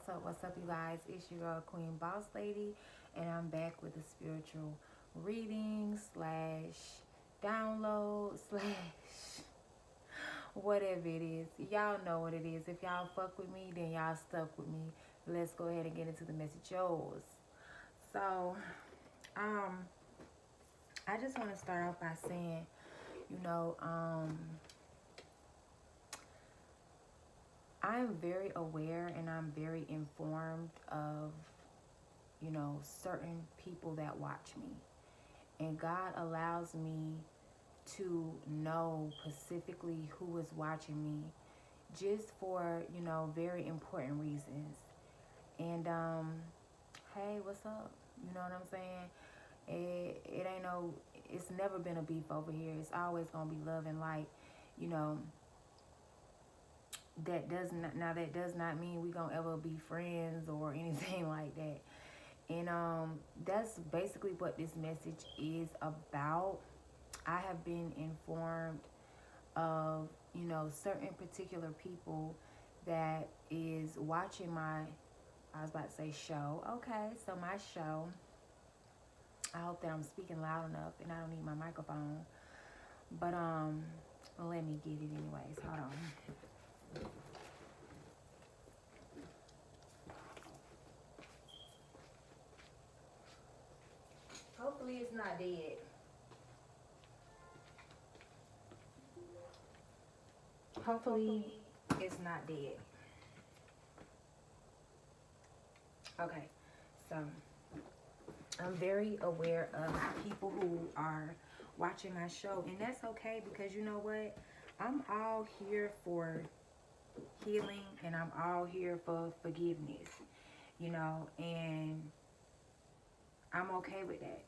What's up, you guys? It's your girl, Queen Boss Lady, and I'm back with a spiritual reading slash download slash whatever it is. Y'all know what it is. If y'all fuck with me, then y'all stuck with me. Let's go ahead and get into the message yours. So, um, I just want to start off by saying, you know, I'm very aware and I'm very informed of, certain people that watch me. And God allows me to know specifically who is watching me just for, very important reasons. And, hey, what's up? You know what I'm saying? It ain't no, it's never been a beef over here. It's always going to be love and light, you know. That does not mean we gonna ever be friends or anything like that. And that's basically what this message is about. I have been informed of, certain particular people that is watching my, I was about to say show. Okay, so my show. I hope that I'm speaking loud enough and I don't need my microphone. But let me get it anyways. Hold on. Hopefully it's not dead. Hopefully it's not dead. Okay, so I'm very aware of people who are watching my show, and that's okay because you know what? I'm all here for healing and I'm all here for forgiveness, and I'm okay with that.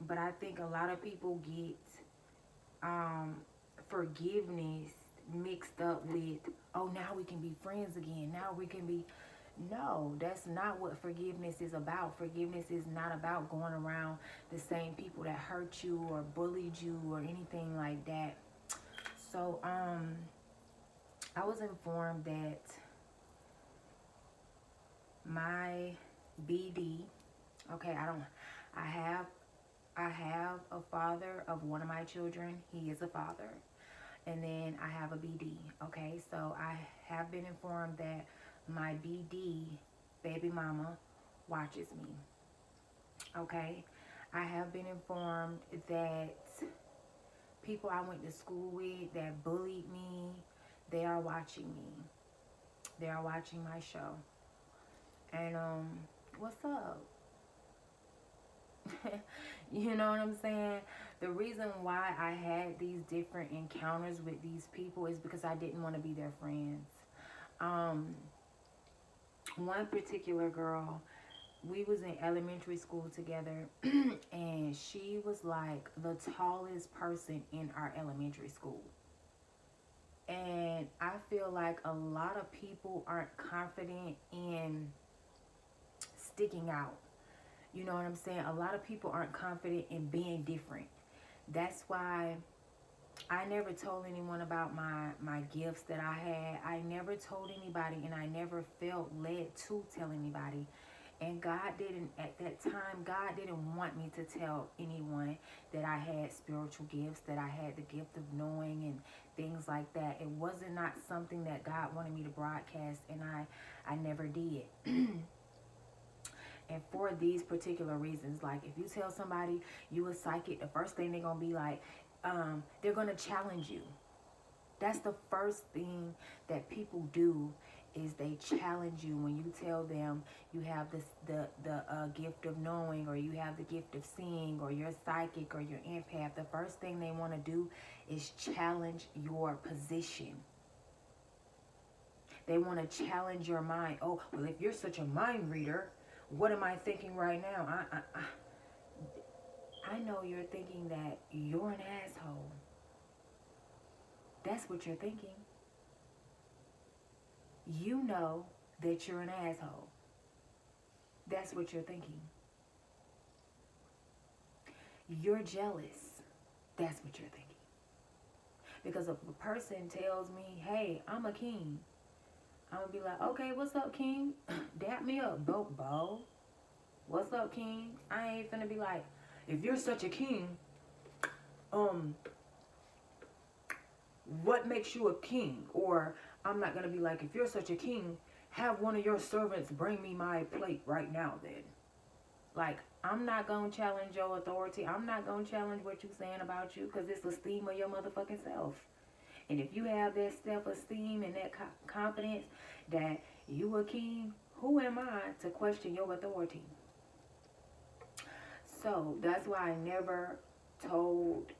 But I think a lot of people get um, forgiveness mixed up with, oh, now we can be friends again. Now we can be. No, that's not what forgiveness is about. Forgiveness is not about going around the same people that hurt you or bullied you or anything like that. So, I was informed that my BD, okay, I have a father of one of my children. He is a father. And then I have a BD. Okay, so I have been informed that my BD, baby mama, watches me. Okay, I have been informed that people I went to school with that bullied me, they are watching me. They are watching my show. And what's up? You know what I'm saying? The reason why I had these different encounters with these people is because I didn't want to be their friends. Um, One particular girl, we was in elementary school together, and she was like the tallest person in our elementary school. And I feel like a lot of people aren't confident in sticking out. You know what I'm saying? A lot of people aren't confident in being different. That's why I never told anyone about my gifts that I had. I never told anybody, and I never felt led to tell anybody. And God didn't, at that time, God didn't want me to tell anyone that I had spiritual gifts, that I had the gift of knowing and things like that. It wasn't not something that God wanted me to broadcast, and I never did. And for these particular reasons, like if you tell somebody you a psychic, the first thing they're going to be like, they're going to challenge you. That's the first thing that people do is they challenge you when you tell them you have the gift of knowing, or you have the gift of seeing, or you're psychic, or you're empath. The first thing they want to do is challenge your position. They want to challenge your mind. Oh, well, if you're such a mind reader, what am I thinking right now? I know you're thinking that you're an asshole. That's what you're thinking. You know that you're an asshole. That's what you're thinking. You're jealous. That's what you're thinking. Because if a person tells me, hey, I'm a king, I'm going to be like, okay, what's up, king? dap me up, Bo. What's up, king? I ain't finna be like, if you're such a king, um, what makes you a king? Or I'm not gonna be like, if you're such a king, have one of your servants bring me my plate right now then. Like, I'm not gonna challenge your authority. I'm not gonna challenge what you saying about you, because it's esteem of your motherfucking self. And if you have that self-esteem and that confidence that you a king, who am I to question your authority? So that's why I never told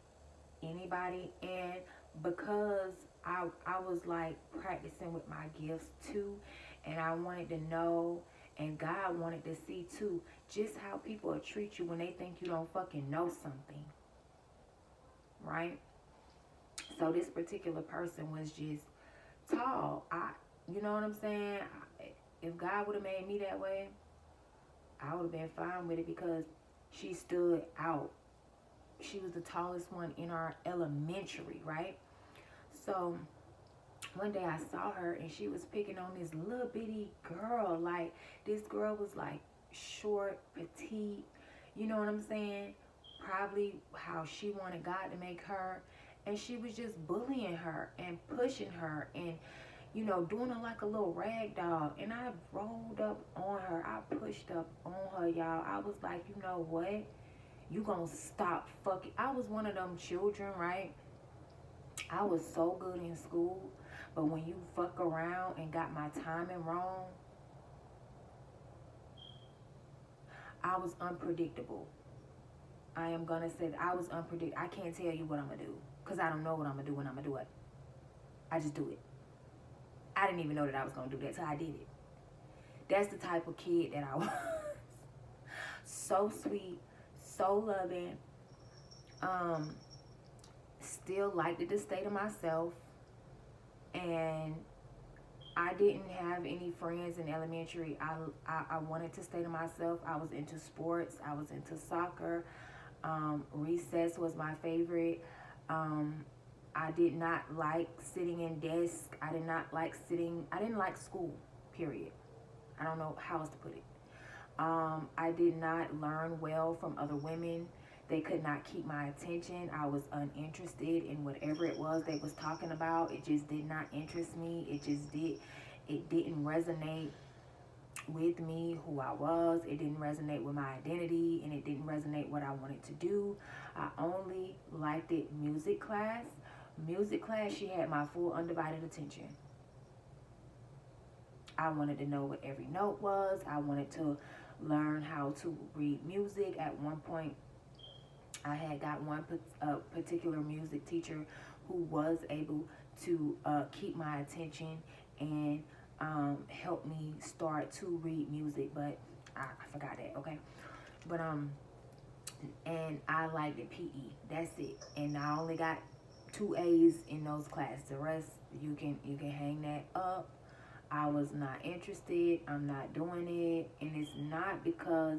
anybody. And because I was like practicing with my gifts too, and I wanted to know, and God wanted to see too, just how people will treat you when they think you don't fucking know something, right? So this particular person was just tall. You know what I'm saying? If God would have made me that way, I would have been fine with it, because she stood out. She was the tallest one in our elementary, right? So one day I saw her and she was picking on this little bitty girl. Like, this girl was like short, petite, you know what I'm saying? Probably how she wanted God to make her. And she was just bullying her and pushing her and, you know, doing her like a little rag doll. And I rolled up on her. I pushed up on her, y'all. I was like, you know what? You gonna stop fucking. I was one of them children, right? I was so good in school, but when you fuck around and got my timing wrong, I was unpredictable. I am gonna say that I was unpredictable. I can't tell you what I'm gonna do, because I don't know what I'm gonna do when I'm gonna do it. I just do it. I didn't even know that I was gonna do that, so I did it. That's the type of kid that I was. So sweet, so loving, still liked it to stay to myself, and I didn't have any friends in elementary. I wanted to stay to myself. I was into sports. I was into soccer. Recess was my favorite. I did not like sitting in desks. I didn't like school, period. I don't know how else to put it. I did not learn well from other women. They could not keep my attention. I was uninterested in whatever it was they was talking about. It just did not interest me. It didn't resonate with me, who I was. It didn't resonate with my identity, and it didn't resonate what I wanted to do. I only liked it music class. Music class, she had my full undivided attention. I wanted to know what every note was. I wanted to learn how to read music. At one point, I had got one particular music teacher who was able to keep my attention and help me start to read music, but I forgot that, okay? But and I liked it PE. That's it. And I only got 2 A's in those classes. The rest you can hang that up. I was not interested. I'm not doing it, and it's not because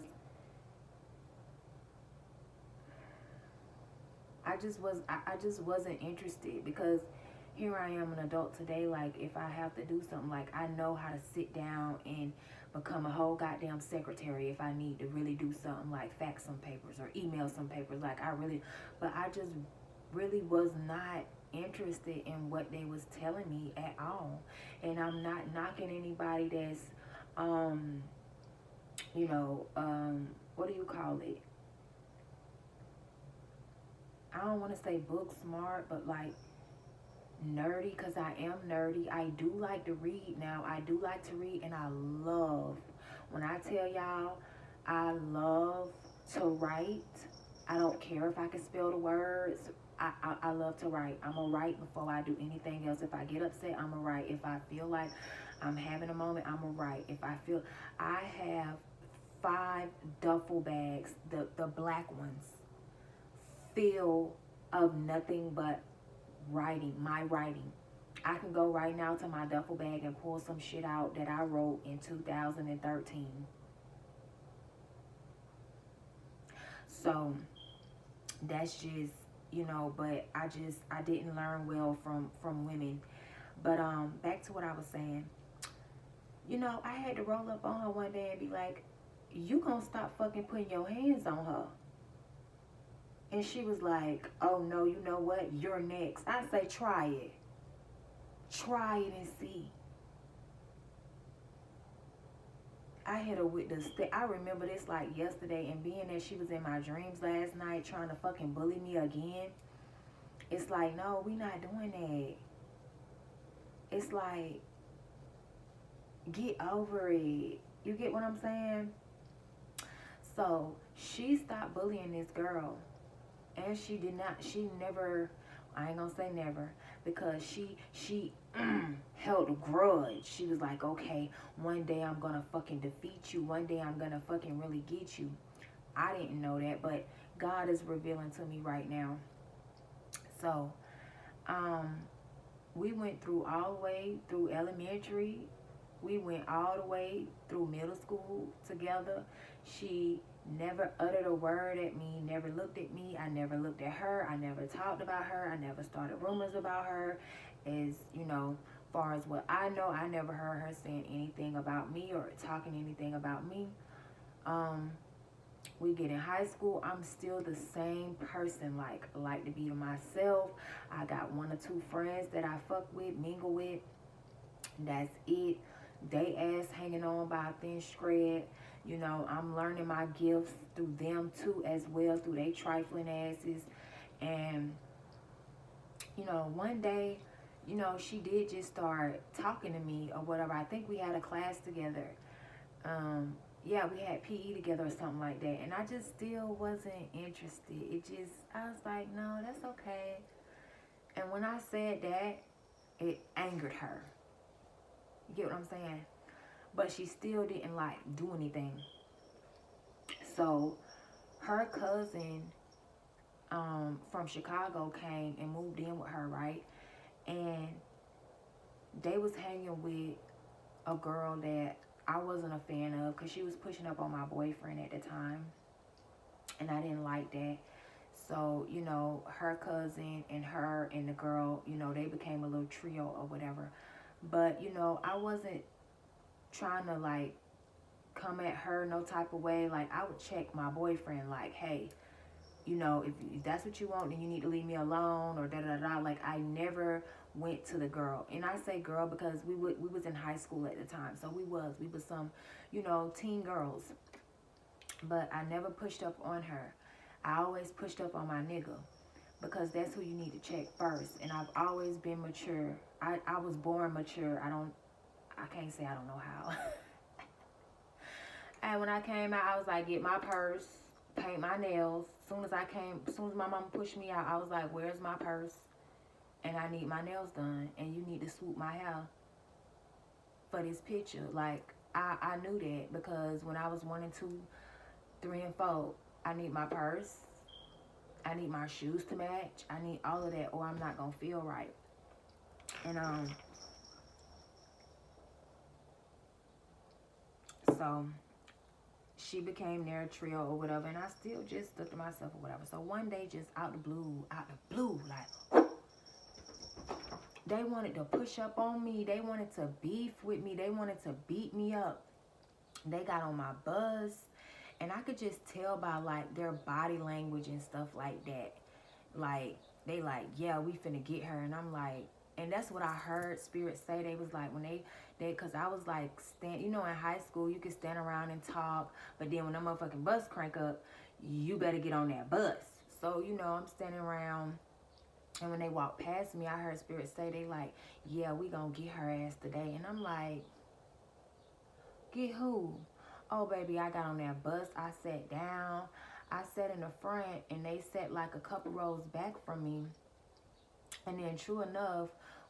I just wasn't interested, because here I am, an adult today. Like, if I have to do something, like, I know how to sit down and become a whole goddamn secretary if I need to really do something, like fax some papers or email some papers. Like, but I just really was not interested in what they was telling me at all. And I'm not knocking anybody that's, what do you call it? I don't want to say book smart, but like nerdy, because I am nerdy. I do like to read now. I do like to read, and I love, when I tell y'all, I love to write. I don't care if I can spell the words. I love to write. I'm going to write before I do anything else. If I get upset, I'm going to write. If I feel like I'm having a moment, I'm going to write. I have 5 duffel bags, the black ones, filled of nothing but writing, my writing. I can go right now to my duffel bag and pull some shit out that I wrote in 2013. So that's just, but I didn't learn well from women. But back to what I was saying. You know, I had to roll up on her one day and be like, you gonna stop fucking putting your hands on her. And she was like, oh no, you know what? You're next. I say, try it. Try it and see. I hit her with the stick. I remember this like yesterday, and being that she was in my dreams last night trying to fucking bully me again, it's like, no, we not doing that. It's like, get over it. You get what I'm saying? So she stopped bullying this girl, and she never, I ain't gonna say never, because she held a grudge. She was like, okay, one day I'm gonna fucking defeat you. One day I'm gonna fucking really get you. I didn't know that, but God is revealing to me right now. So, um, we went through all the way through elementary. We went all the way through middle school together. She never uttered a word at me, never looked at me. I never looked at her. I never talked about her. I never started rumors about her. As you know, far as what I know, I never heard her saying anything about me or talking anything about me. Um, we get in high school, I'm still the same person. Like, I like to be to myself. I got one or two friends that I fuck with, mingle with. That's it. They ass hanging on by a thin thread. You know, I'm learning my gifts through them too as well, through they trifling asses. And, you know, one day, you know, she did just start talking to me or whatever. I think we had a class together. Um, yeah, we had PE together or something like that. And I just still wasn't interested. I was like, no, that's okay. And when I said that, it angered her. You get what I'm saying? But she still didn't like do anything. So her cousin from Chicago came and moved in with her, right? And they was hanging with a girl that I wasn't a fan of because she was pushing up on my boyfriend at the time. And I didn't like that. So, you know, her cousin and her and the girl, you know, they became a little trio or whatever. But, you know, I wasn't trying to like come at her no type of way. Like, I would check my boyfriend like, hey, you know, if that's what you want, then you need to leave me alone or da da da. Like, I never went to the girl. And I say girl because we was in high school at the time. So we was some, you know, teen girls. But I never pushed up on her. I always pushed up on my nigga because that's who you need to check first. And I've always been mature. I was born mature. I can't say I don't know how. And when I came out, I was like, get my purse, paint my nails. As soon as my mama pushed me out, I was like, where's my purse? And I need my nails done. And you need to swoop my hair for this picture. Like, I knew that because when I was 1 and 2, 3 and 4, I need my purse. I need my shoes to match. I need all of that or I'm not going to feel right. And, so she became their trio or whatever, and I still just stood to myself or whatever. So one day, just out the blue, like, they wanted to push up on me. They wanted to beef with me. They wanted to beat me up. They got on my bus, and I could just tell by like their body language and stuff like that. Like, they like, yeah, we finna get her. And I'm like, and that's what I heard Spirit say. They was like, when cause I was like, you know, in high school, you could stand around and talk, but then when that motherfucking bus crank up, you better get on that bus. So, you know, I'm standing around, and when they walked past me, I heard Spirit say, they like, yeah, we gonna get her ass today. And I'm like, get who? Oh, baby, I got on that bus. I sat down. I sat in the front, and they sat like a couple rows back from me. And then true enough,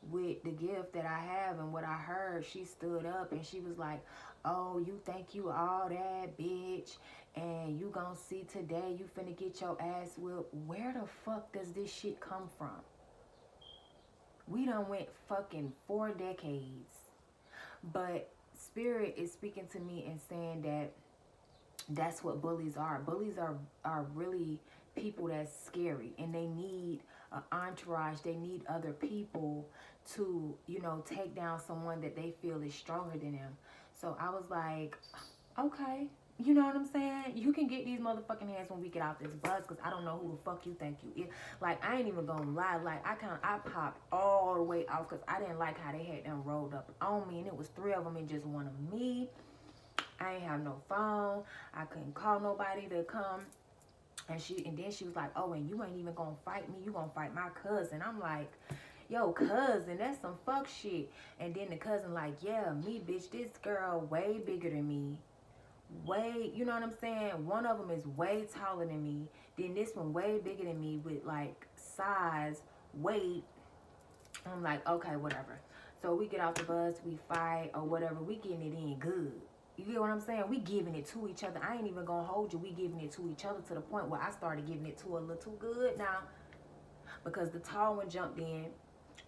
with the gift that I have and what I heard, she stood up and she was like, oh, you think you all that, bitch, and you gonna see today you finna get your ass whipped. Where the fuck does this shit come from? We done went fucking 4 decades. But Spirit is speaking to me and saying that that's what bullies are. Bullies are really people that's scary, and they need an entourage. They need other people to, you know, take down someone that they feel is stronger than them. So I was like, okay. You know what I'm saying? You can get these motherfucking hands when we get out this bus, because I don't know who the fuck you think you is. Like, I ain't even gonna lie. Like, I popped all the way off because I didn't like how they had them rolled up on me. And it was three of them and just one of me. I ain't have no phone. I couldn't call nobody to come. And then she was like, oh, and you ain't even gonna fight me. You gonna fight my cousin. I'm like, yo, cousin, that's some fuck shit. And then the cousin like, yeah, me, bitch, this girl way bigger than me. Way, you know what I'm saying? One of them is way taller than me. Then this one way bigger than me with like size, weight. I'm like, okay, whatever. So we get off the bus, we fight or whatever. We getting it in good. You get what I'm saying? We giving it to each other. I ain't even gonna hold you. We giving it to each other to the point where I started giving it to a little too good now, because the tall one jumped in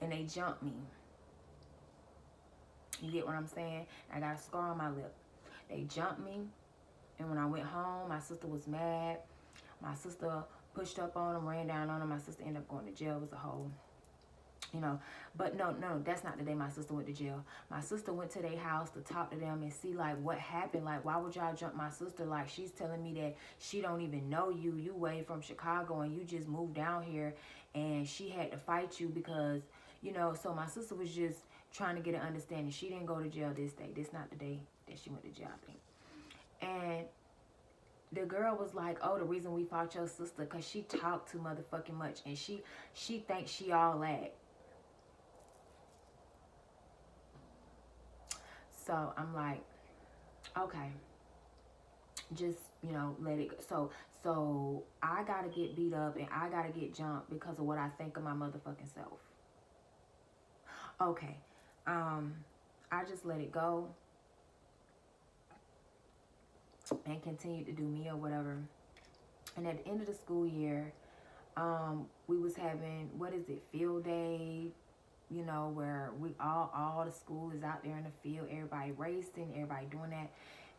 and they jumped me. You get what I'm saying? I got a scar on my lip. They jumped me, and when I went home, my sister was mad. My sister pushed up on them, ran down on them. My sister ended up going to jail. It was a whole, you know. But no, that's not the day my sister went to jail. My sister went to their house to talk to them and see like what happened. Like, why would y'all jump my sister? Like, she's telling me that she don't even know you. You way from Chicago and you just moved down here, and she had to fight you because, you know. So my sister was just trying to get an understanding. She didn't go to jail this day. This not the day that she went to jail, I think. And the girl was like, oh, the reason we fought your sister because she talked too motherfucking much, and she thinks she all that. So I'm like, okay, just, you know, let it go. So I gotta get beat up and I gotta get jumped because of what I think of my motherfucking self. Okay. I just let it go and continued to do me or whatever. And at the end of the school year, we was having, what is it, field day, you know, where we all the school is out there in the field, everybody racing, everybody doing that.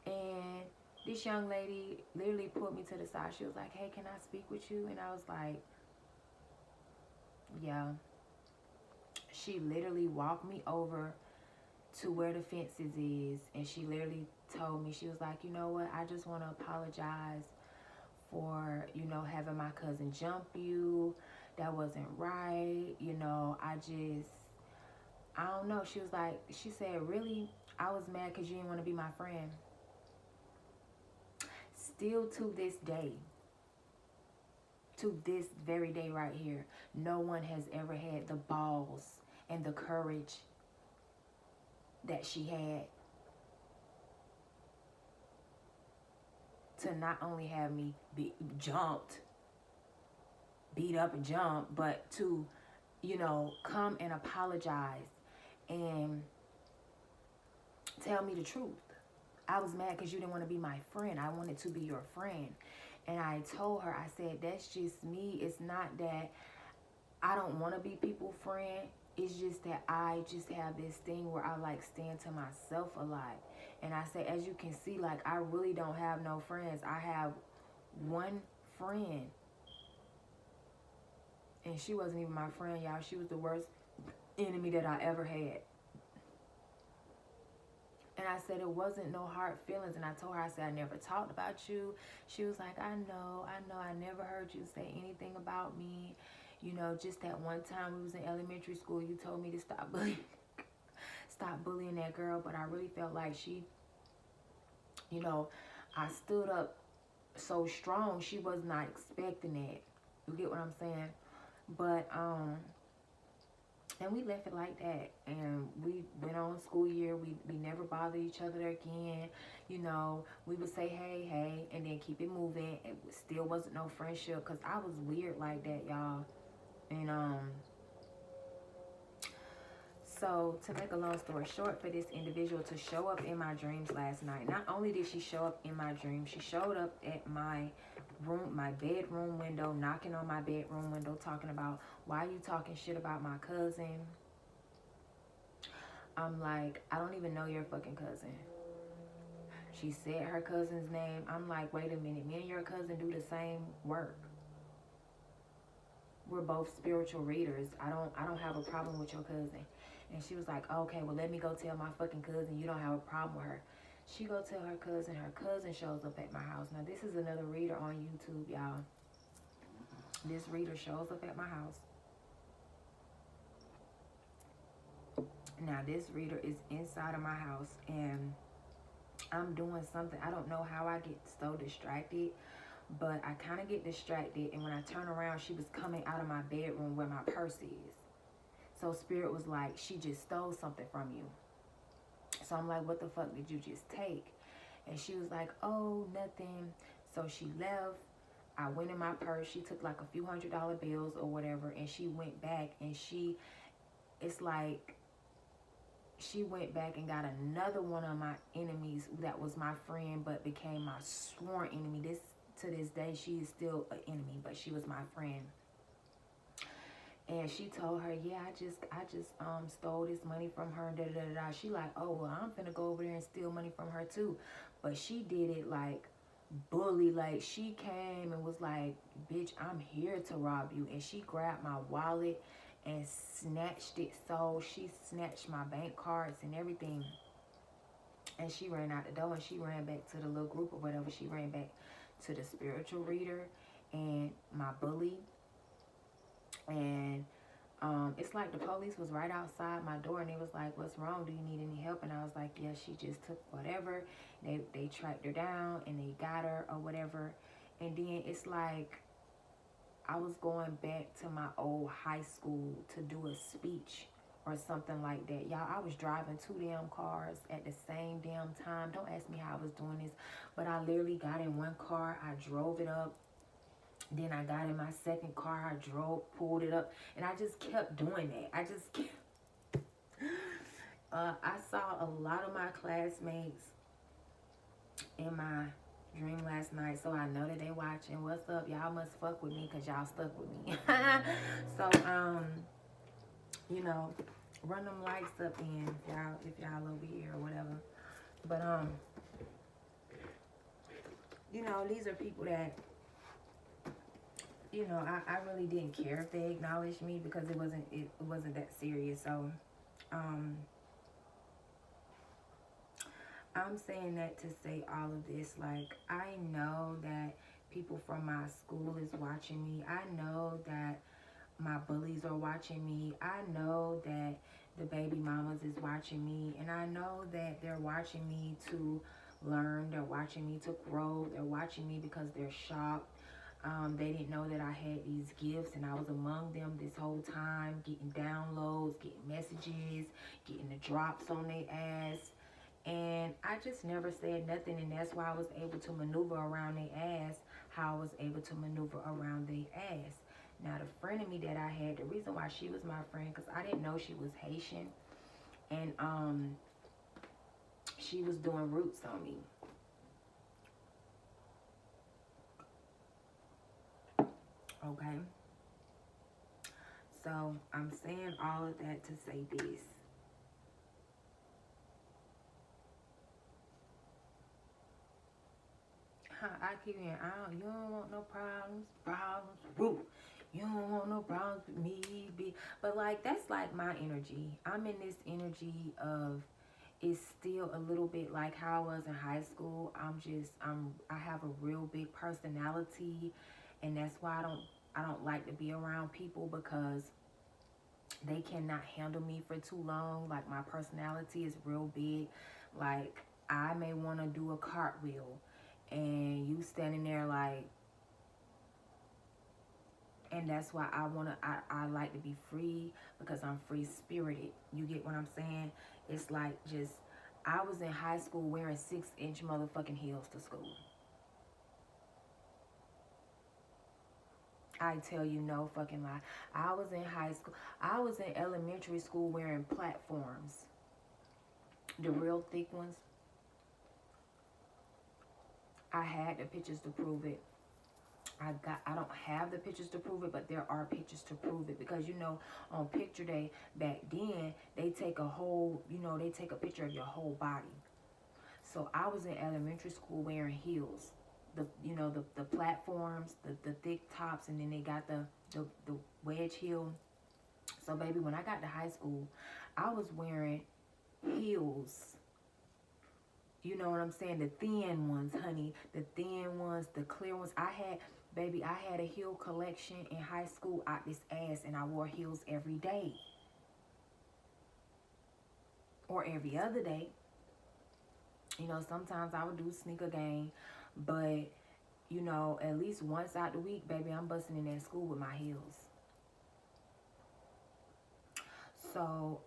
And this young lady literally pulled me to the side. She was like, hey, can I speak with you? And I was like, yeah. She literally walked me over to where the fences is, and she literally told me, she was like, you know what, I just want to apologize for, you know, having my cousin jump you. That wasn't right. You know, I don't know. She was like, she said, really? I was mad because you didn't want to be my friend. Still to this day, to this very day right here, no one has ever had the balls and the courage that she had to not only have me be jumped, beat up and jumped, but to, you know, come and apologize and tell me the truth. I was mad because you didn't want to be my friend. I wanted to be your friend. And I told her, I said, that's just me. It's not that I don't want to be people's friend. It's just that I just have this thing where I like stand to myself a lot. And I say, as you can see, like, I really don't have no friends. I have one friend. And she wasn't even my friend, y'all. She was the worst enemy that I ever had. And I said, it wasn't no hard feelings. And I told her, I said, I never talked about you. She was like, I know. I never heard you say anything about me. You know, just that one time we was in elementary school, you told me to stop bullying that girl. But I really felt like she, you know, I stood up so strong. She was not expecting that. You get what I'm saying? But, and we left it like that. And we went on school year. We never bothered each other again. You know, we would say, hey, and then keep it moving. It still wasn't no friendship because I was weird like that, y'all. And, so to make a long story short, for this individual to show up in my dreams last night, not only did she show up in my dreams, she showed up at my room, my bedroom window, knocking on my bedroom window, talking about, why you talking shit about my cousin? I'm like, I don't even know your fucking cousin. She said her cousin's name. I'm like, wait a minute, me and your cousin do the same work. We're both spiritual readers. I don't have a problem with your cousin. And she was like, okay, well, let me go tell my fucking cousin you don't have a problem with her. She go tell her cousin. Her cousin shows up at my house. Now, this is another reader on YouTube, y'all. This reader shows up at my house. Now, this reader is inside of my house, and I'm doing something. I don't know how I get so distracted, but I kind of get distracted, and when I turn around, she was coming out of my bedroom where my purse is. So Spirit was like, she just stole something from you. So I'm like, what the fuck did you just take? And she was like, oh, nothing. So she left. I went in my purse. She took like a few $100 bills or whatever, and she went back, and it's like, she went back and got another one of my enemies that was my friend but became my sworn enemy. To this day, she is still an enemy, but she was my friend. And she told her, yeah, I just stole this money from her. Da, da, da, da. She like, oh, well, I'm finna go over there and steal money from her too. But she did it like bully. Like, she came and was like, bitch, I'm here to rob you. And she grabbed my wallet and snatched it. So she snatched my bank cards and everything. And she ran out the door, and she ran back to the little group or whatever. She ran back to the spiritual reader and my bully. And it's like the police was right outside my door, and they was like, what's wrong? Do you need any help? And I was like, yeah, she just took whatever. They tracked her down, and they got her or whatever. And then it's like I was going back to my old high school to do a speech or something like that. Y'all, I was driving 2 damn cars at the same damn time. Don't ask me how I was doing this, but I literally got in one car. I drove it up. Then I got in my second car. I pulled it up, and I just kept doing that. I just kept. I saw a lot of my classmates in my dream last night, so I know that they watching. What's up? Y'all must fuck with me because y'all stuck with me. So, you know, run them likes up in if y'all over here or whatever. But, you know, these are people that, you know, I really didn't care if they acknowledged me because it wasn't that serious. So, I'm saying that to say all of this. Like, I know that people from my school is watching me. I know that my bullies are watching me. I know that the baby mamas is watching me. And I know that they're watching me to learn. They're watching me to grow. They're watching me because they're shocked. They didn't know that I had these gifts, and I was among them this whole time, getting downloads, getting messages, getting the drops on their ass. And I just never said nothing, and that's why I was able to maneuver around their ass, how I was able to maneuver around their ass. Now, the friend of me that I had, the reason why she was my friend, because I didn't know she was Haitian, and she was doing roots on me. Okay? So, I'm saying all of that to say this. I keep hearing, you don't want no problems, woo. You don't want no problems with me, but like, that's like my energy. I'm in this energy of, it's still a little bit like how I was in high school. I have a real big personality, and that's why I don't like to be around people because they cannot handle me for too long. Like, my personality is real big. Like, I may want to do a cartwheel, and you standing there like, and that's why I like to be free, because I'm free spirited. You get what I'm saying? It's like, just, I was in high school wearing 6-inch motherfucking heels to school. I tell you no fucking lie. I was in high school. I was in elementary school wearing platforms. The real thick ones. I had the pictures to prove it. I don't have the pictures to prove it, but there are pictures to prove it, because, you know, on picture day back then, they take a picture of your whole body. So I was in elementary school wearing heels, the platforms, the thick tops, and then they got the wedge heel. So baby, when I got to high school, I was wearing heels You know what I'm saying? The thin ones, honey. The thin ones, the clear ones. Baby, I had a heel collection in high school out this ass, and I wore heels every day. Or every other day. You know, sometimes I would do sneaker game, but, you know, at least once out the week, baby, I'm busting in that school with my heels. So,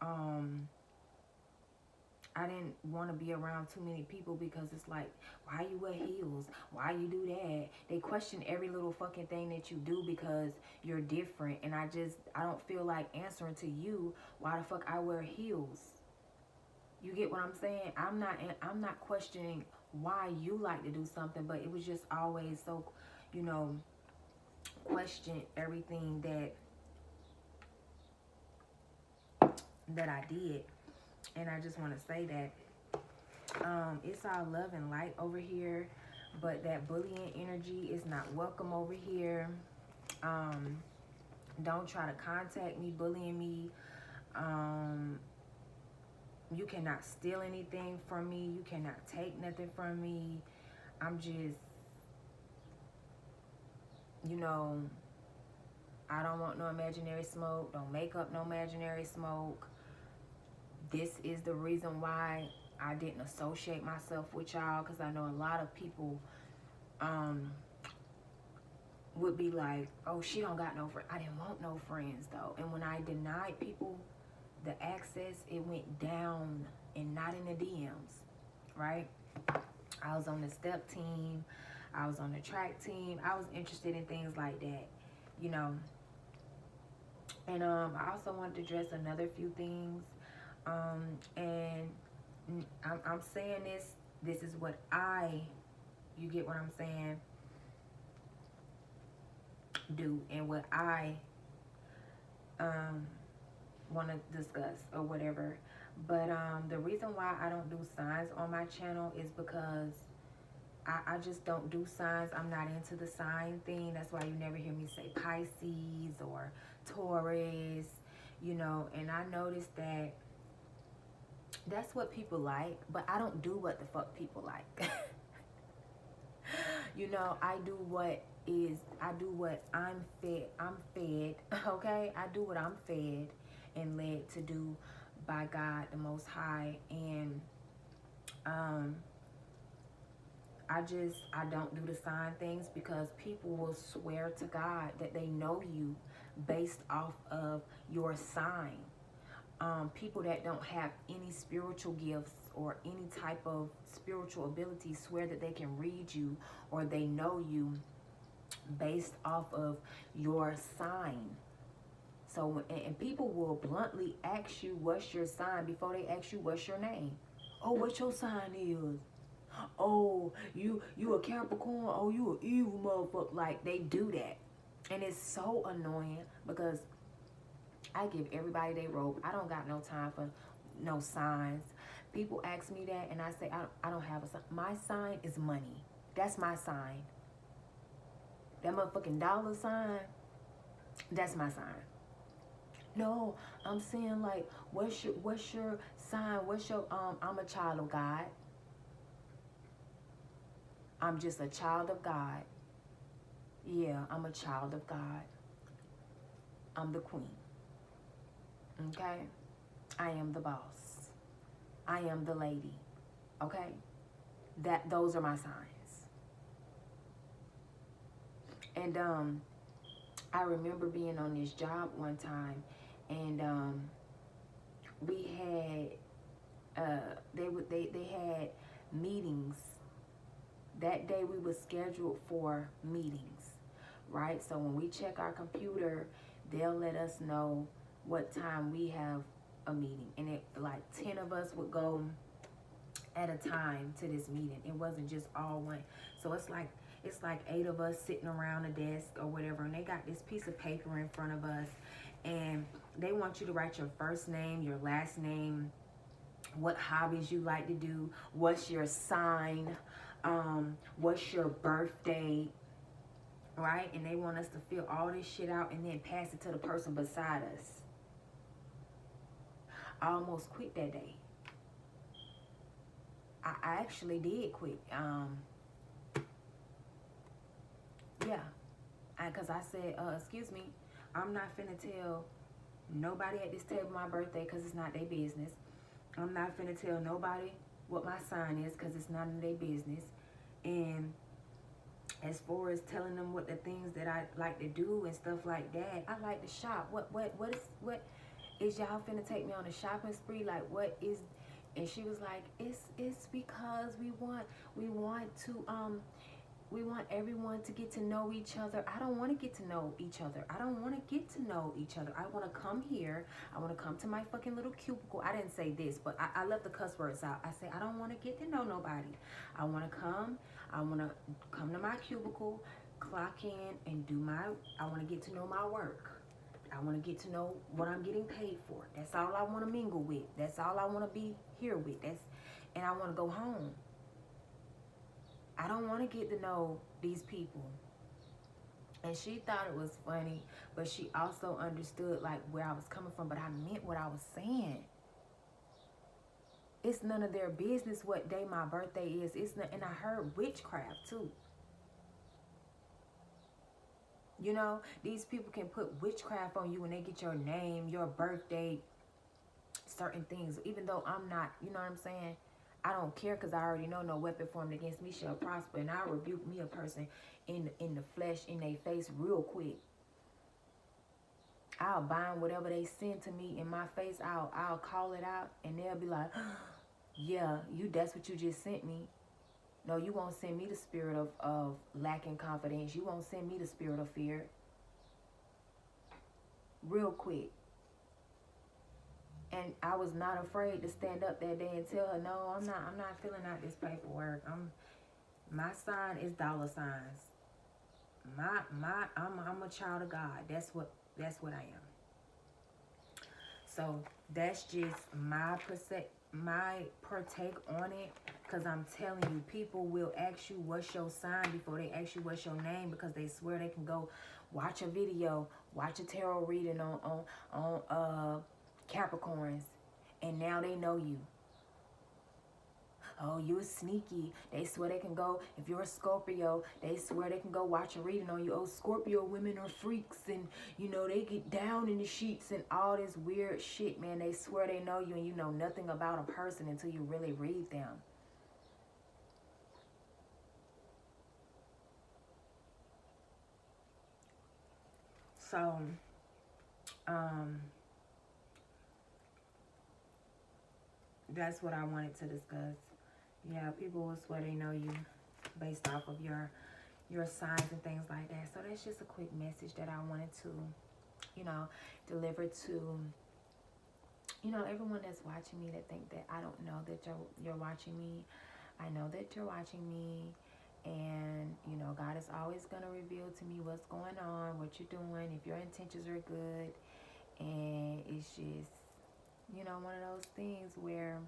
I didn't want to be around too many people because it's like, why you wear heels? Why you do that? They question every little fucking thing that you do because you're different. And I don't feel like answering to you why the fuck I wear heels. You get what I'm saying? I'm not questioning why you like to do something, but it was just always so, you know, question everything that I did. And I just want to say that it's all love and light over here, but that bullying energy is not welcome over here. Don't try to contact me bullying me. You cannot steal anything from me. You cannot take nothing from me. I'm just, you know, I don't want no imaginary smoke. Don't make up no imaginary smoke. This is the reason why I didn't associate myself with y'all, because I know a lot of people would be like, oh, she don't got no friends. I didn't want no friends, though. And when I denied people the access, it went down and not in the DMs, right? I was on the step team. I was on the track team. I was interested in things like that, you know. And I also wanted to address another few things. And I'm saying this is what you get what I'm saying, do, and what I want to discuss or whatever. But the reason why I don't do signs on my channel is because I just don't do signs. I'm not into the sign thing. That's why you never hear me say Pisces or Taurus, you know. And I noticed that that's what people like, but I don't do what the fuck people like. You know, I do what I'm fed, okay? I do what I'm fed and led to do by God the Most High. And I don't do the sign things because people will swear to God that they know you based off of your sign. People that don't have any spiritual gifts or any type of spiritual ability swear that they can read you or they know you based off of your sign. So, and people will bluntly ask you what's your sign before they ask you what's your name. Oh, what your sign is? Oh, you a Capricorn? Oh, you an evil motherfucker. Like, they do that. And it's so annoying because I give everybody their rope. I don't got no time for no signs. People ask me that, and I say, I don't have a sign. My sign is money. That's my sign. That motherfucking dollar sign, that's my sign. No, I'm saying, like, what's your sign? What's your, I'm a child of God. I'm just a child of God. Yeah, I'm a child of God. I'm the queen. Okay? I am the boss. I am the lady. Okay? Those are my signs. And I remember being on this job one time, and we had they had meetings. That day we were scheduled for meetings, right? So when we check our computer, they'll let us know what time we have a meeting. And it, like 10 of us would go at a time to this meeting. It wasn't just all one. So it's like 8 of us sitting around a desk or whatever, and they got this piece of paper in front of us, and they want you to write your first name, your last name, what hobbies you like to do, what's your sign, what's your birthday, right? And they want us to fill all this shit out and then pass it to the person beside us. I almost quit that day. I actually did quit. Yeah, because I said, excuse me, I'm not finna tell nobody at this table my birthday because it's not their business. I'm not finna tell nobody what my sign is because it's none of their business. And as far as telling them what the things that I like to do and stuff like that, I like to shop. What is y'all finna take me on a shopping spree? Like, what is? And she was like, it's because we want everyone to get to know each other. I don't want to get to know each other. I don't want to get to know each other. I want to come here. I want to come to my fucking little cubicle. I didn't say this, but I left the cuss words out. I say, I don't want to get to know nobody. I want to come. I want to come to my cubicle, clock in, and I want to get to know my work. I want to get to know what I'm getting paid for. That's all I want to mingle with. That's all I want to be here with. And I want to go home. I don't want to get to know these people. And she thought it was funny, but she also understood like where I was coming from, but I meant what I was saying. It's none of their business what day my birthday is. It's not, and I heard witchcraft too. You know, these people can put witchcraft on you when they get your name, your birthday, certain things, even though I'm not, you know what I'm saying? I don't care because I already know no weapon formed against me shall prosper, and I'll rebuke me a person in the flesh, in their face real quick. I'll bind whatever they send to me in my face. I'll call it out, and they'll be like, yeah, that's what you just sent me. No, you won't send me the spirit of lacking confidence. You won't send me the spirit of fear. Real quick. And I was not afraid to stand up that day and tell her, no, I'm not filling out this paperwork. My sign is dollar signs. I'm a child of God. That's what I am. So that's just my partake on it. Because I'm telling you, people will ask you what's your sign before they ask you what's your name, because they swear they can go watch a video, watch a tarot reading on Capricorns, and now they know you. Oh, you're sneaky. They swear they can go, if you're a Scorpio, they swear they can go watch a reading on you. Oh, Scorpio women are freaks, and you know, they get down in the sheets and all this weird shit, man. They swear they know you, and you know nothing about a person until you really read them. So, that's what I wanted to discuss. Yeah, people will swear they know you based off of your signs and things like that. So that's just a quick message that I wanted to, you know, deliver to, you know, everyone that's watching me that think that I don't know that you're watching me. I know that you're watching me, and you know, God is always going to reveal to me what's going on, what you're doing, if your intentions are good. And it's just, you know, one of those things where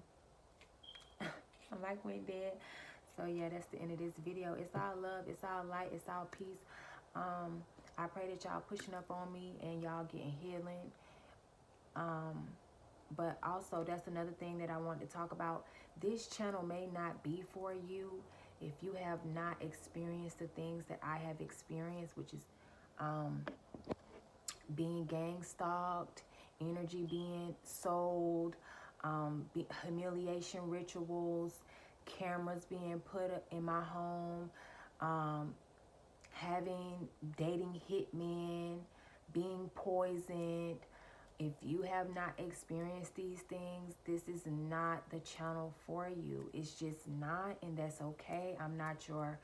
I'm like went dead. So yeah, that's the end of this video. It's all love, it's all light, it's all peace. I pray that y'all pushing up on me and y'all getting healing. But also, that's another thing that I want to talk about. This channel may not be for you if you have not experienced the things that I have experienced, which is being gang stalked, energy being sold, humiliation rituals, cameras being put in my home, dating hitmen, being poisoned. If you have not experienced these things, this is not the channel for you. It's just not, and that's okay. I'm not your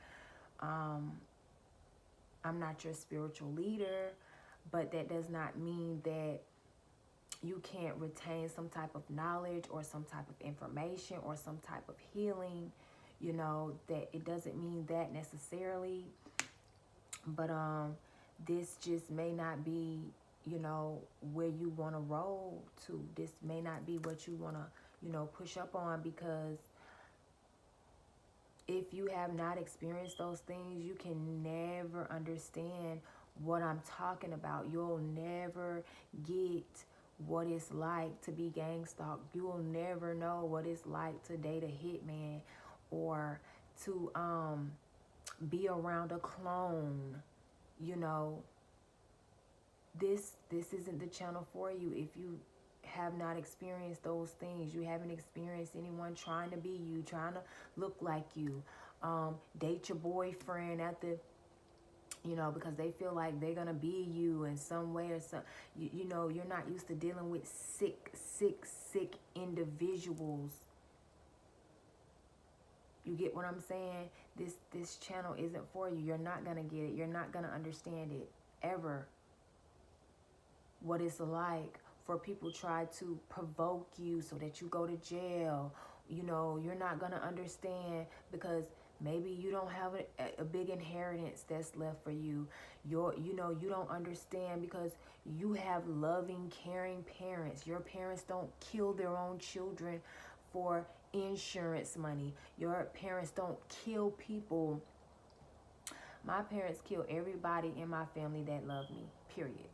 spiritual leader, but that does not mean that you can't retain some type of knowledge or some type of information or some type of healing. You know, that it doesn't mean that necessarily. But this just may not be, you know, where you want to roll to. This may not be what you want to, you know, push up on, because if you have not experienced those things, you can never understand what I'm talking about. You'll never get what it's like to be gang stalked. You will never know what it's like to date a hitman or to be around a clone. You know, this isn't the channel for you if you have not experienced those things. You haven't experienced anyone trying to be you, trying to look like you, date your boyfriend at the, you know, because they feel like they're gonna be you in some way or some. You know, you're not used to dealing with sick individuals. You get what I'm saying? This channel isn't for you. You're not gonna get it. You're not gonna understand it ever. What it's like for people try to provoke you so that you go to jail. You know, you're not gonna understand because maybe you don't have a big inheritance that's left for you. You know, you don't understand because you have loving, caring parents. Your parents don't kill their own children for insurance money. Your parents don't kill people. My parents kill everybody in my family that loved me, period.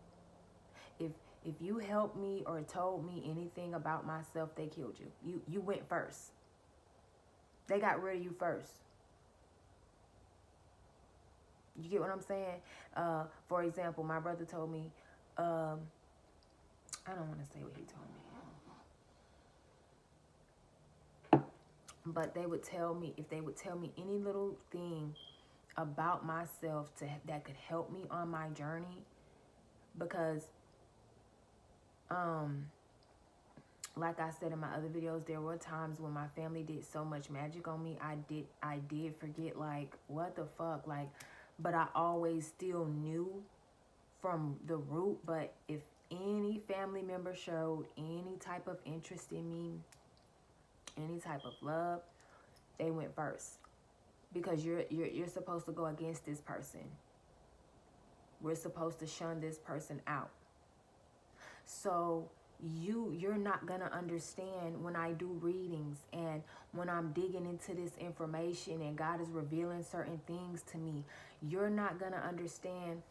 If you helped me or told me anything about myself, they killed you. You went first. They got rid of you first. You get what I'm saying? For example, my brother told me, I don't want to say what he told me. But they would tell me, if they would tell me any little thing about myself that could help me on my journey, because like I said in my other videos, there were times when my family did so much magic on me, I did forget, like, what the fuck, like, but I always still knew from the root. But if any family member showed any type of interest in me, any type of love, they went first, because you're supposed to go against this person. We're supposed to shun this person out. So you're not gonna understand when I do readings and when I'm digging into this information and God is revealing certain things to me. You're not gonna understand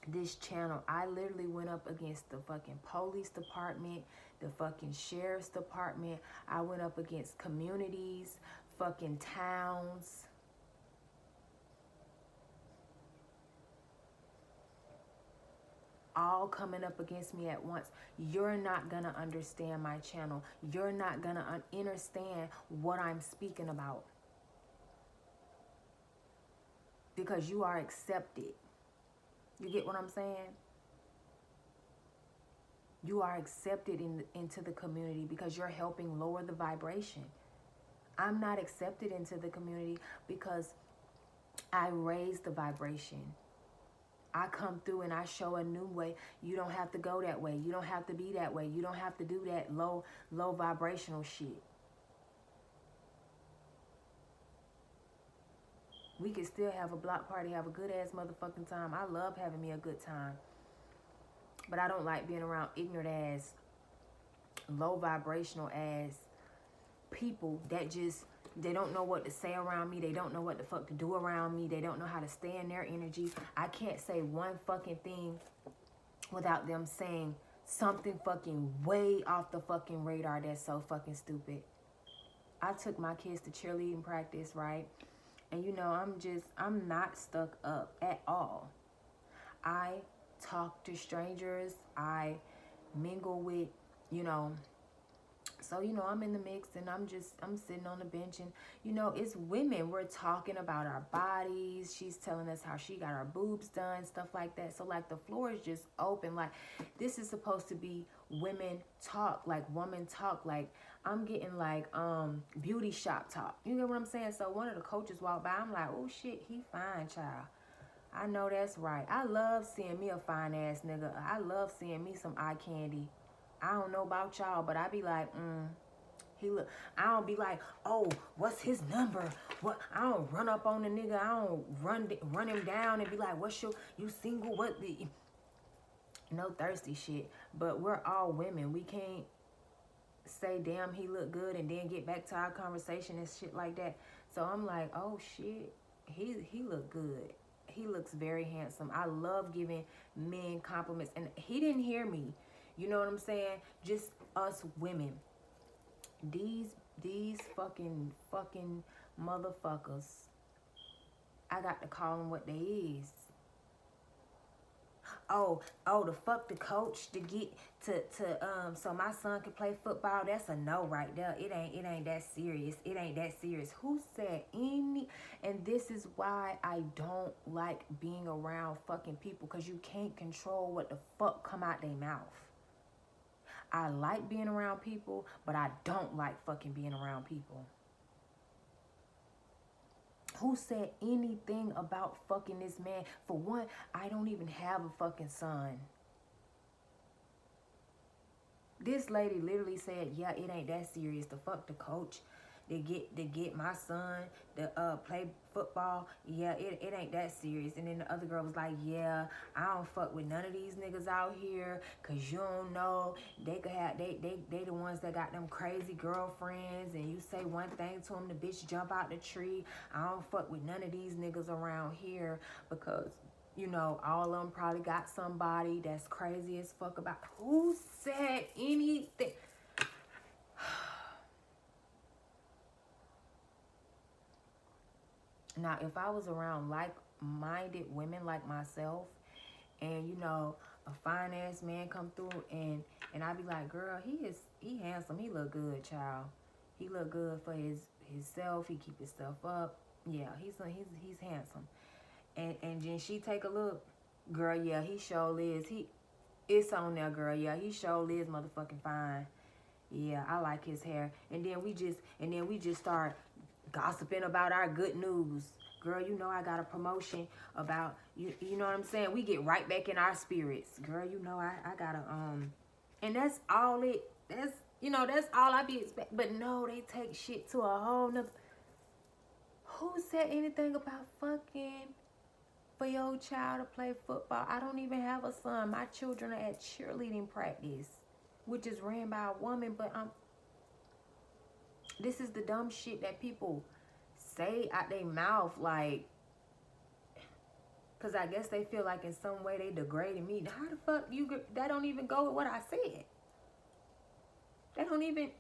this channel. I literally went up against the fucking police department, the fucking sheriff's department. I went up against communities, fucking towns. All coming up against me at once. You're not gonna understand my channel. You're not gonna understand what I'm speaking about, because you are accepted. You get what I'm saying? You are accepted into the community because you're helping lower the vibration. I'm not accepted into the community because I raise the vibration. I come through and I show a new way. You don't have to go that way. You don't have to be that way. You don't have to do that low vibrational shit. We can still have a block party, have a good ass motherfucking time. I love having me a good time. But I don't like being around ignorant ass, low vibrational ass people that just, they don't know what to say around me. They don't know what the fuck to do around me. They don't know how to stay in their energy. I can't say one fucking thing without them saying something fucking way off the fucking radar that's so fucking stupid. I took my kids to cheerleading practice, right? And you know, I'm not stuck up at all. I talk to strangers. I mingle with, you know, so, you know, I'm in the mix and I'm sitting on the bench and, you know, it's women. We're talking about our bodies. She's telling us how she got her boobs done, stuff like that. So, like, the floor is just open. Like, this is supposed to be women talk, like woman talk. Like, I'm getting like beauty shop talk. You know what I'm saying? So one of the coaches walked by. I'm like, oh, shit, he fine, child. I know that's right. I love seeing me a fine ass nigga. I love seeing me some eye candy. I don't know about y'all, but I be like, he look. I don't be like, oh, what's his number? What? I don't run up on the nigga. I don't run him down and be like, what's you single? What the? No thirsty shit. But we're all women. We can't say, damn, he look good, and then get back to our conversation and shit like that. So I'm like, oh shit, he look good. He looks very handsome. I love giving men compliments, and he didn't hear me. You know what I'm saying? Just us women. These fucking motherfuckers. I got to call them what they is. To fuck the coach to get to so my son can play football. That's a no right there. It ain't that serious. It ain't that serious. Who said any? And this is why I don't like being around fucking people, because you can't control what the fuck come out their mouth. I like being around people, but I don't like fucking being around people. Who said anything about fucking this man? For one, I don't even have a fucking son. This lady literally said, yeah, it ain't that serious to fuck the coach. To get my son to play football. Yeah, it ain't that serious. And then the other girl was like, yeah, I don't fuck with none of these niggas out here, cause you don't know, they could have they the ones that got them crazy girlfriends, and you say one thing to them, the bitch jump out the tree. I don't fuck with none of these niggas around here, because all of them probably got somebody that's crazy as fuck about. Who said anything? Now, if I was around like-minded women like myself, and a fine-ass man come through, and I be like, girl, he handsome, he look good, child. He look good for himself, he keep his stuff up. Yeah, he's handsome. And then she take a look, girl, yeah, he sure is. It's on there, girl, yeah, he sure is motherfucking fine. Yeah, I like his hair. And then we just start gossiping about our good news. Girl, I got a promotion about you know what I'm saying? We get right back in our spirits. Girl, I got a and that's all that's all I be expecting. But no, they take shit to a whole nother. Who said anything about fucking for your child to play football? I don't even have a son. My children are at cheerleading practice, which is ran by a woman, but this is the dumb shit that people say out their mouth, like, because I guess they feel like in some way they degrading me. How the fuck that don't even go with what I said. They don't even.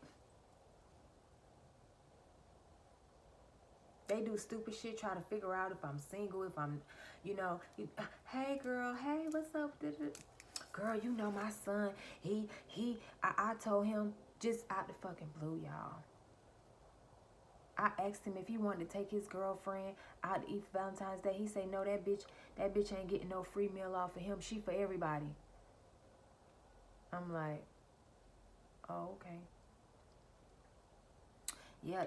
They do stupid shit, try to figure out if I'm single, if I'm, hey girl, hey, what's up? Girl, my son, I told him just out the fucking blue, y'all. I asked him if he wanted to take his girlfriend out to eat for Valentine's Day. He said, no, that bitch ain't getting no free meal off of him. She for everybody. I'm like, oh, okay. Yeah,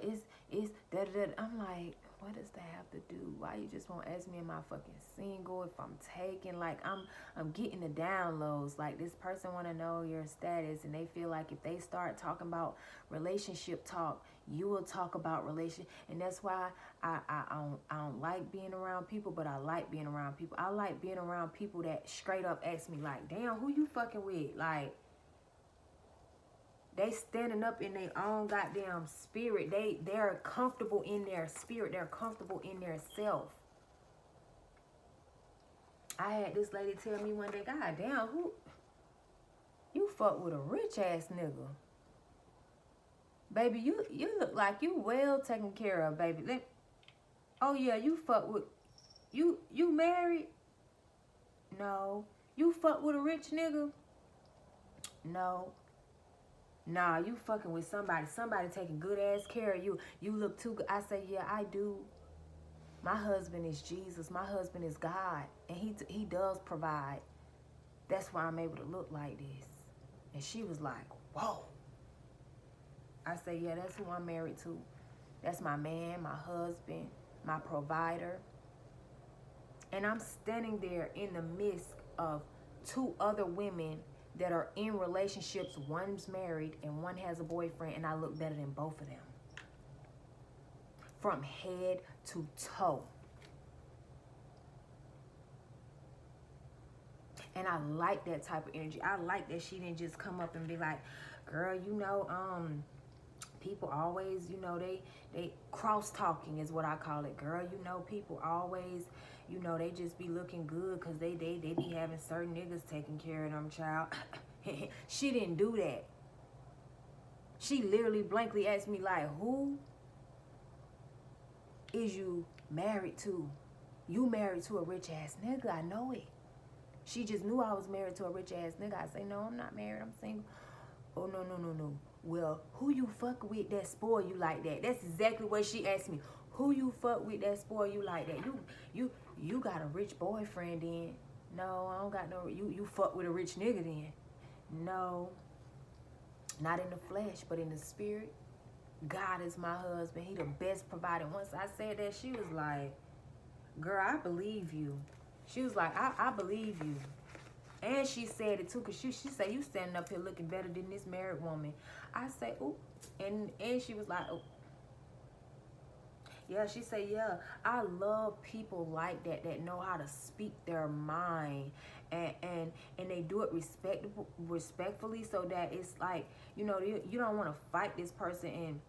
it's da-da-da. I'm like, what does that have to do? Why you just won't ask me, am I fucking single? If I'm taken, like I'm getting the downloads. Like, this person want to know your status, and they feel like if they start talking about relationship talk, you will talk about relation. And that's why I don't like being around people, but I like being around people. I like being around people that straight up ask me, like, damn, who you fucking with? Like, they standing up in their own goddamn spirit. They're comfortable in their spirit. They're comfortable in their self. I had this lady tell me one day, God damn, who you fuck with a rich ass nigga. Baby, you look like you well taken care of, baby. Oh yeah, you fuck with you married? No. You fuck with a rich nigga? No. Nah, you fucking with somebody taking good ass care of you. You look too good. I say, yeah, I do. My husband is Jesus. My husband is God, and he does provide. That's why I'm able to look like this. And she was like, whoa. I say, yeah, that's who I'm married to. That's my man, my husband, my provider. And I'm standing there in the midst of two other women that are in relationships. One's married and one has a boyfriend, and I look better than both of them. From head to toe. And I like that type of energy. I like that she didn't just come up and be like, girl, people always, they cross-talking is what I call it. Girl, people always, they just be looking good because they be having certain niggas taking care of them, child. She didn't do that. She literally blankly asked me, like, who? is you married to? You married to a rich ass nigga. I know it. She just knew I was married to a rich ass nigga. I say, no, I'm not married. I'm single. Oh, no, no, no, no. Well, who you fuck with that spoil you like that? That's exactly what she asked me. Who you fuck with that spoil you like that? You got a rich boyfriend then? No, I don't got no. You fuck with a rich nigga then? No, not in the flesh, but in the spirit. God is my husband. He the best provider. Once I said that, she was like, girl, I believe you. She was like, I believe you. And she said it too, because she said, you standing up here looking better than this married woman. I say, ooh. And she was like, oh. Yeah, she said, yeah, I love people like that, that know how to speak their mind. And they do it respectfully, so that it's like, you know, you don't want to fight this person. And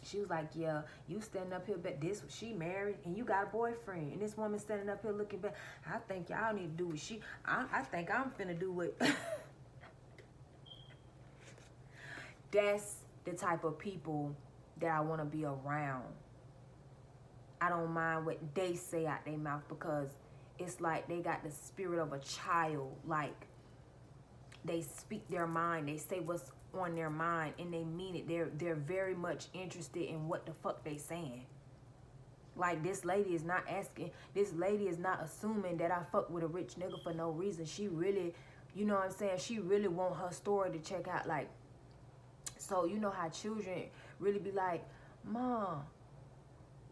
she was like, yeah, you standing up here, but she married and you got a boyfriend. And this woman standing up here looking back. I think y'all need to do what I think I'm finna do what. That's the type of people that I want to be around. I don't mind what they say out their mouth, because it's like they got the spirit of a child. Like, they speak their mind. They say what's on their mind, and they mean it. They're very much interested in what the fuck they saying. Like, this lady is not assuming that I fuck with a rich nigga for no reason. She really, you know what I'm saying, she really want her story to check out. Like, so you know how children really be like, Mom,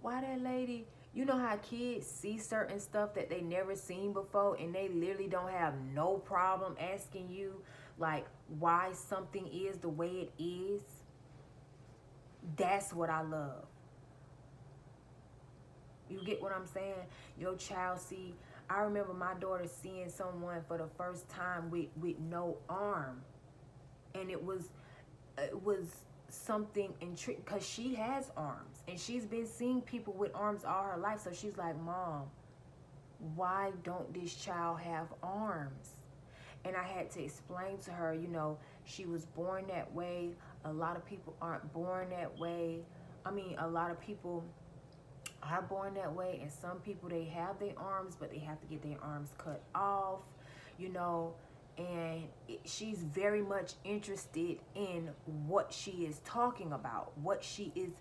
why that lady, you know how kids see certain stuff that they never seen before, and they literally don't have no problem asking you, like, why something is the way it is? That's what I love. You get what I'm saying? Your child see, I remember my daughter seeing someone for the first time with no arm. And it was something intriguing, because she has arms. And she's been seeing people with arms all her life. So she's like, Mom, why don't this child have arms? And I had to explain to her, you know, she was born that way. A lot of people aren't born that way. I mean, a lot of people are born that way, and some people, they have their arms, but they have to get their arms cut off, you know. And she's very much interested in what she is talking about, what she is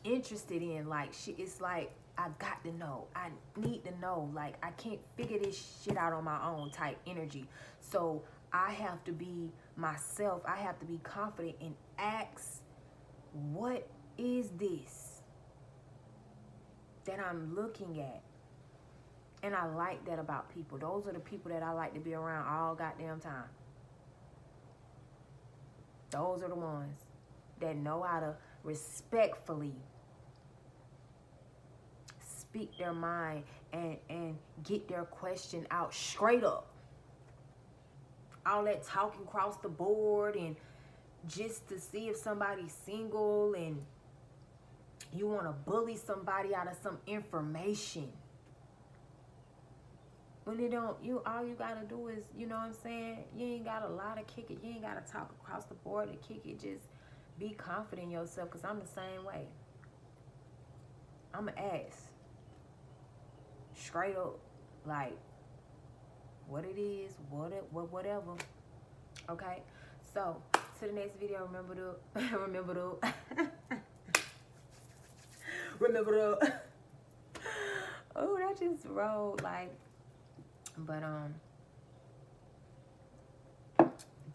interested in. Like, it's like, I've got to know. I need to know. Like, I can't figure this shit out on my own type energy. So I have to be myself. I have to be confident and ask, what is this that I'm looking at? And I like that about people. Those are the people that I like to be around all goddamn time. Those are the ones that know how to respectfully speak their mind and get their question out straight up. All that talking across the board and just to see if somebody's single, and you want to bully somebody out of some information. When they don't, all you gotta do is, you know what I'm saying, you ain't gotta lie to kick it. You ain't gotta talk across the board to kick it. Just be confident in yourself, because I'm the same way. I'm an ass. Straight up. Like, what it is, whatever. Okay? So, to the next video, remember to, remember to, oh, that just rolled, like, but, to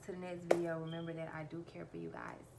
the next video, remember that I do care for you guys.